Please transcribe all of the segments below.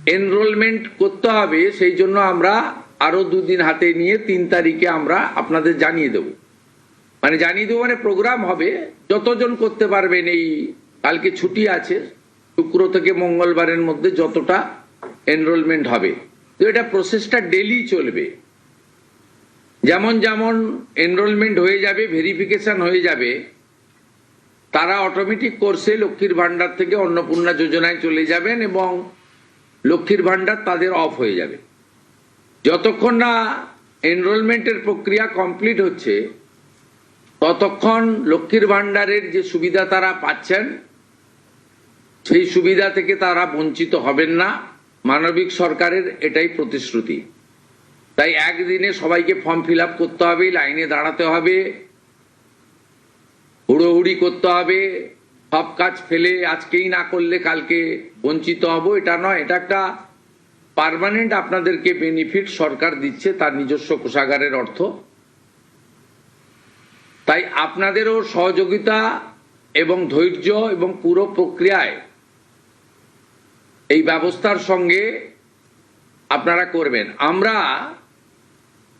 Enrolment করতে হবে, সেই জন্য আমরা আরো 2 দিন হাতে নিয়ে 3 তারিখে আমরা আপনাদের জানিয়ে দেব। জানিয়ে দেবো প্রোগ্রাম হবে, যতজন করতে পারবেন। এই কালকে ছুটি আছে, শুক্র থেকে মঙ্গলবারের মধ্যে যতটা এনরোলমেন্ট হবে। তো এটা প্রসেসটা ডেলি চলবে। যেমন যেমন এনরোলমেন্ট হয়ে যাবে, ভেরিফিকেশন হয়ে যাবে, তারা অটোমেটিক কোর্সে লক্ষ্মীর ভান্ডার থেকে অন্নপূর্ণা যোজনায় চলে যাবেন এবং লক্ষ্মীর ভান্ডার তাদের অফ হয়ে যাবে। যতক্ষণ না এনরোলমেন্টের প্রক্রিয়া কমপ্লিট হচ্ছে ততক্ষণ লক্ষ্মীর ভান্ডারের যে সুবিধা তারা পাচ্ছেন সেই সুবিধা থেকে তারা বঞ্চিত হবেন না। মানবিক সরকারের এটাই প্রতিশ্রুতি। তাই একদিনে সবাইকে ফর্ম ফিল আপ করতে হবে, লাইনে দাঁড়াতে হবে, হুড়োহুড়ি করতে হবে, সব কাজ ফেলে আজকেই না করলে কালকে বঞ্চিত হব, এটা নয়। এটা একটা পার্মানেন্ট আপনাদেরকে বেনিফিট সরকার দিচ্ছে তার নিজস্ব কোষাগারের অর্থ। তাই আপনাদেরও সহযোগিতা এবং ধৈর্য এবং পুরো প্রক্রিয়ায় এই ব্যবস্থার সঙ্গে আপনারা করবেন। আমরা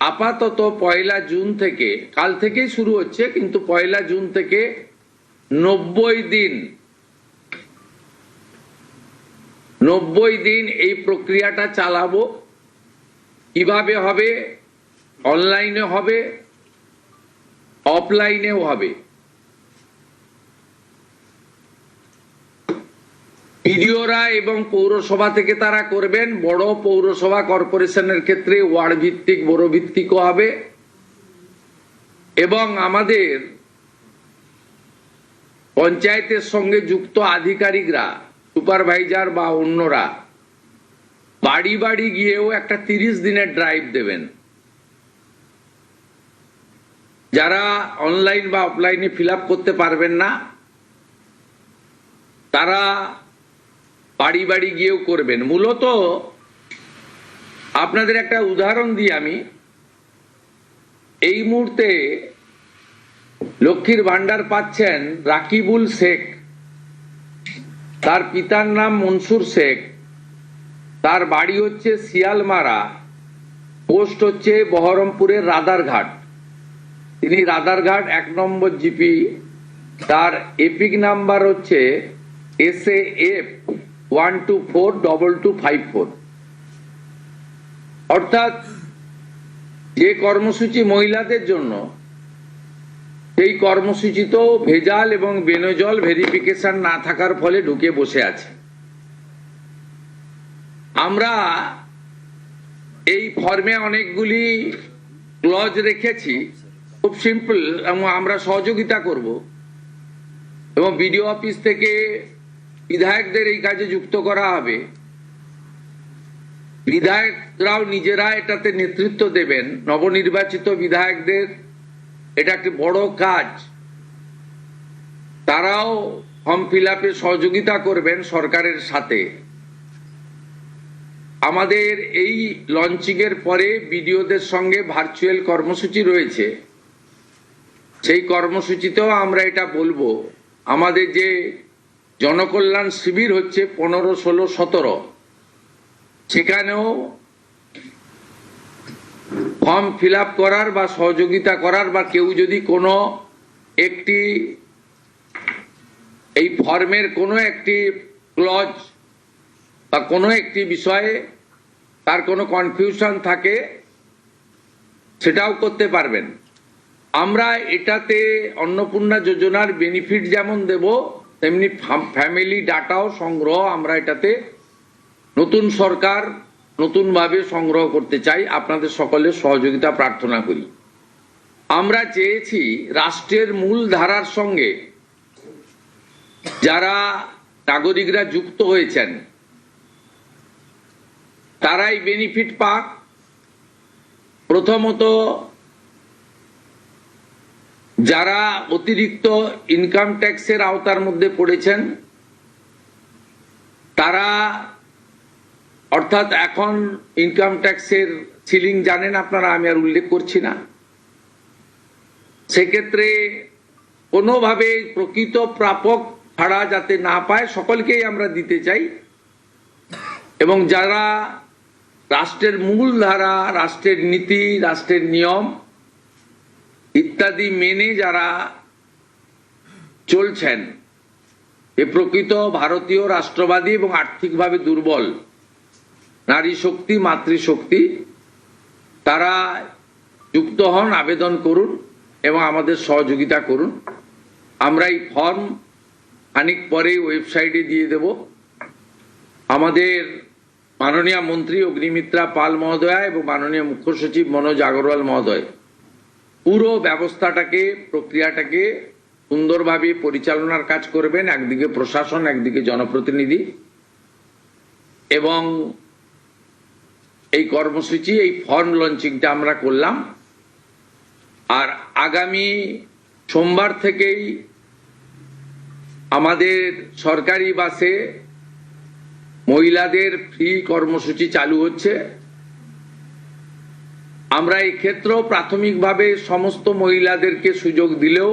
আপাতত 1 জুন থেকে, কাল থেকেই শুরু হচ্ছে, কিন্তু 1 জুন থেকে 90 দিন এই প্রক্রিয়াটা চালাবো। কিভাবে হবে? অনলাইনে হবে, অফলাইনেও হবে। বিডিওরা এবং পৌরসভা থেকে তারা করবেন। বড় পৌরসভা কর্পোরেশনের ক্ষেত্রে ওয়ার্ড ভিত্তিক, বড় ভিত্তিকও হবে। এবং আমাদের পঞ্চায়েতের সঙ্গে যুক্ত আধিকারিকরা, সুপারভাইজার বা অন্যরা বাড়ি বাড়ি গিয়েও একটা 30 দিনের ড্রাইভ দেবেন। যারা অনলাইন বা অফলাইনে ফিল আপ করতে পারবেন না তারা বাড়ি বাড়ি গিয়েও করবেন। মূলত আপনাদের একটা উদাহরণ দিই আমি। এই মুহূর্তে লক্ষ্মীর ভান্ডার পাচ্ছেন রাকিবুল শেখ, তার পিতার নাম মনসুর শেখ, তার বাড়ি হচ্ছে শিয়ালমারা, পোস্ট হচ্ছে বহরমপুরের রাদারঘাট। তিনি রাদারঘাট 1 নম্বর জিপি, তার এপিক নাম্বার হচ্ছে SAF 1242254। অর্থাৎ যে কর্মসূচি মহিলাদের জন্য, সেই কর্মসূচিতেও ভেজাল এবং বেনজল ভেরিফিকেশন না থাকার ফলে ঢুকে বসে আছে। আমরা এই ফর্মে অনেকগুলি ক্লজ রেখেছি, খুব সিম্পল, এবং আমরা সহযোগিতা করব। এবং বিডিও অফিস থেকে বিধায়কদের এই কাজে যুক্ত করা হবে। বিধায়করাও নিজেরা এটাতে নেতৃত্ব দেবেন। নবনির্বাচিত বিধায়কদের এটা একটি বড় কাজ, তারাও ফর্ম ফিল আপে সহযোগিতা করবেন সরকারের সাথে। আমাদের এই লঞ্চিং এর পরে বিডিওদের সঙ্গে ভার্চুয়াল কর্মসূচি রয়েছে, সেই কর্মসূচিতেও আমরা এটা বলবো। আমাদের যে জনকল্যাণ শিবির হচ্ছে 15, 16, 17, সেখানেও ফর্ম ফিল আপ করার বা সহযোগিতা করার, বা কেউ যদি কোনো একটি এই ফর্মের কোনো একটি ক্লজ বা কোনো একটি বিষয়ে তার কোনো কনফিউশন থাকে, সেটাও করতে পারবেন। আমরা এটাতে অন্নপূর্ণা যোজনার বেনিফিট যেমন দেব, তেমনি ফ্যামিলি ডাটাও সংগ্রহ আমরা এটাতে নতুন সরকার নতুনভাবে সংগ্রহ করতে চাই। আপনাদের সকলের সহযোগিতা প্রার্থনা করি। আমরা চেয়েছি রাষ্ট্রের মূল ধারার সঙ্গে যারা নাগরিকরা যুক্ত হয়েছেন তারাই বেনিফিট পাক। প্রথমত, যারা অতিরিক্ত ইনকাম ট্যাক্সের আওতার মধ্যে পড়েছেন তারা, অর্থাৎ এখন ইনকাম ট্যাক্সের সিলিং জানেন আপনারা, আমি আর উল্লেখ করছি না। সেক্ষেত্রে কোনোভাবে প্রকৃত প্রাপক ছাড়া যাতে না পায়, সকলকেই আমরা দিতে চাই। এবং যারা রাষ্ট্রের মূল ধারা, রাষ্ট্রের নীতি, রাষ্ট্রের নিয়ম ইত্যাদি মেনে যারা চলছেন, এ প্রকৃত ভারতীয় রাষ্ট্রবাদী এবং আর্থিকভাবে দুর্বল নারী শক্তি, মাতৃশক্তি, তারা যুক্ত হন, আবেদন করুন এবং আমাদের সহযোগিতা করুন। আমরা এই ফর্ম খানিক পরেই ওয়েবসাইটে দিয়ে দেব। আমাদের মাননীয় মন্ত্রী অগ্নিমিত্রা পাল মহোদয়া এবং মাননীয় মুখ্য সচিব মনোজ আগরওয়াল মহোদয় পুরো ব্যবস্থাটাকে, প্রক্রিয়াটাকে সুন্দরভাবে পরিচালনার কাজ করবেন। একদিকে প্রশাসন, একদিকে জনপ্রতিনিধি, এবং এই কর্মসূচি, এই ফর্ম লঞ্চিংটা আমরা করলাম। আর আগামী সোমবার থেকেই আমাদের সরকারি বাসে মহিলাদের ফ্রি কর্মসূচি চালু হচ্ছে। আমরা এই ক্ষেত্রেও প্রাথমিকভাবে সমস্ত মহিলাদেরকে সুযোগ দিলেও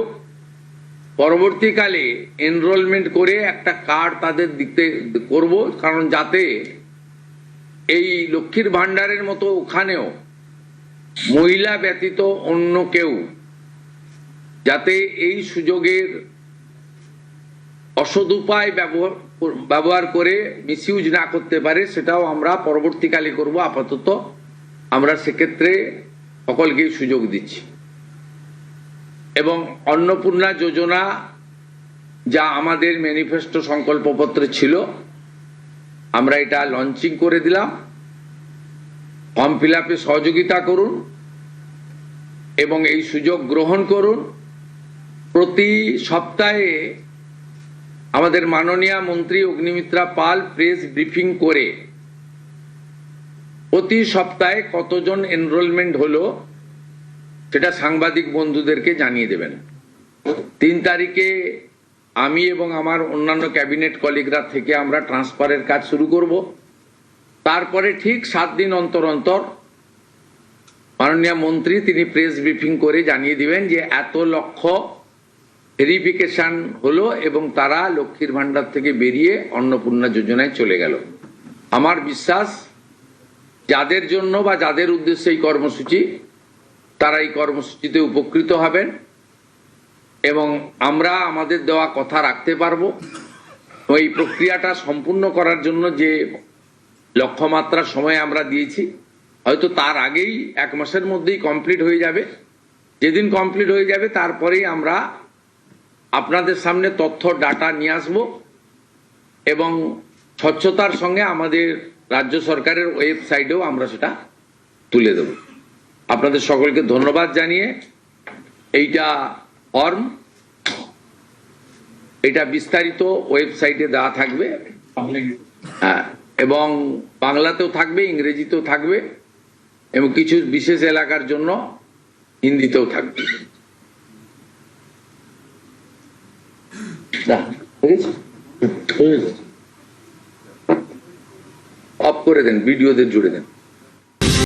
পরবর্তীকালে এনরোলমেন্ট করে একটা কার্ড তাদের দিতে করব, কারণ যাতে এই লক্ষ্মীর ভান্ডারের মতো ওখানেও মহিলা ব্যতীত অন্য কেউ যাতে এই সুযোগের অসদুপায় ব্যবহার করে মিসইউজ না করতে পারে, সেটাও আমরা পরবর্তীকালে করব। আপাতত আমরা সেক্ষেত্রে সকলকেই সুযোগ দিচ্ছি। এবং অন্নপূর্ণা যোজনা যা আমাদের ম্যানিফেস্টো সংকল্পপত্রে ছিল, আমরা এটা লঞ্চিং করে দিলাম। ফর্ম ফিল আপে সহযোগিতা করুন এবং এই সুযোগ গ্রহণ করুন। প্রতি সপ্তাহে আমাদের মাননীয় মন্ত্রী অগ্নিমিত্রা পাল প্রেস ব্রিফিং করে প্রতি সপ্তাহে কতজন এনরোলমেন্ট হলো সেটা সাংবাদিক বন্ধুদেরকে জানিয়ে দেবেন। 3 তারিখে আমি এবং আমার অন্যান্য ক্যাবিনেট কলিগরা থেকে আমরা ট্রান্সফারের কাজ শুরু করব। তারপরে ঠিক 7 দিন অন্তর অন্তর মাননীয় মন্ত্রী তিনি প্রেস ব্রিফিং করে জানিয়ে দিবেন যে এত লক্ষ ভেরিফিকেশন হলো এবং তারা লক্ষ্মীর ভান্ডার থেকে বেরিয়ে অন্নপূর্ণা যোজনায় চলে গেল। আমার বিশ্বাস যাদের জন্য বা যাদের উদ্দেশ্যে এই কর্মসূচি, তারা এই কর্মসূচিতে উপকৃত হবেন এবং আমরা আমাদের দেওয়া কথা রাখতে পারবো। এই প্রক্রিয়াটা সম্পূর্ণ করার জন্য যে লক্ষ্যমাত্রা সময় আমরা দিয়েছি, হয়তো তার আগেই 1 মাসের মধ্যেই কমপ্লিট হয়ে যাবে। যেদিন কমপ্লিট হয়ে যাবে তারপরেই আমরা আপনাদের সামনে তথ্য ডাটা নিয়ে আসব এবং স্বচ্ছতার সঙ্গে আমাদের রাজ্য সরকারের ওয়েবসাইটেও আমরা সেটা তুলে দেব। আপনাদের সকলকে ধন্যবাদ জানিয়ে এইটা ফর্ম, এটা বিস্তারিত ওয়েবসাইটে দেওয়া থাকবে, হ্যাঁ, এবং বাংলাতেও থাকবে, ইংরেজিতেও থাকবে এবং কিছু বিশেষ এলাকার জন্য হিন্দিতেও থাকবে। অফ করে দেন, ভিডিওদের জুড়ে দেন।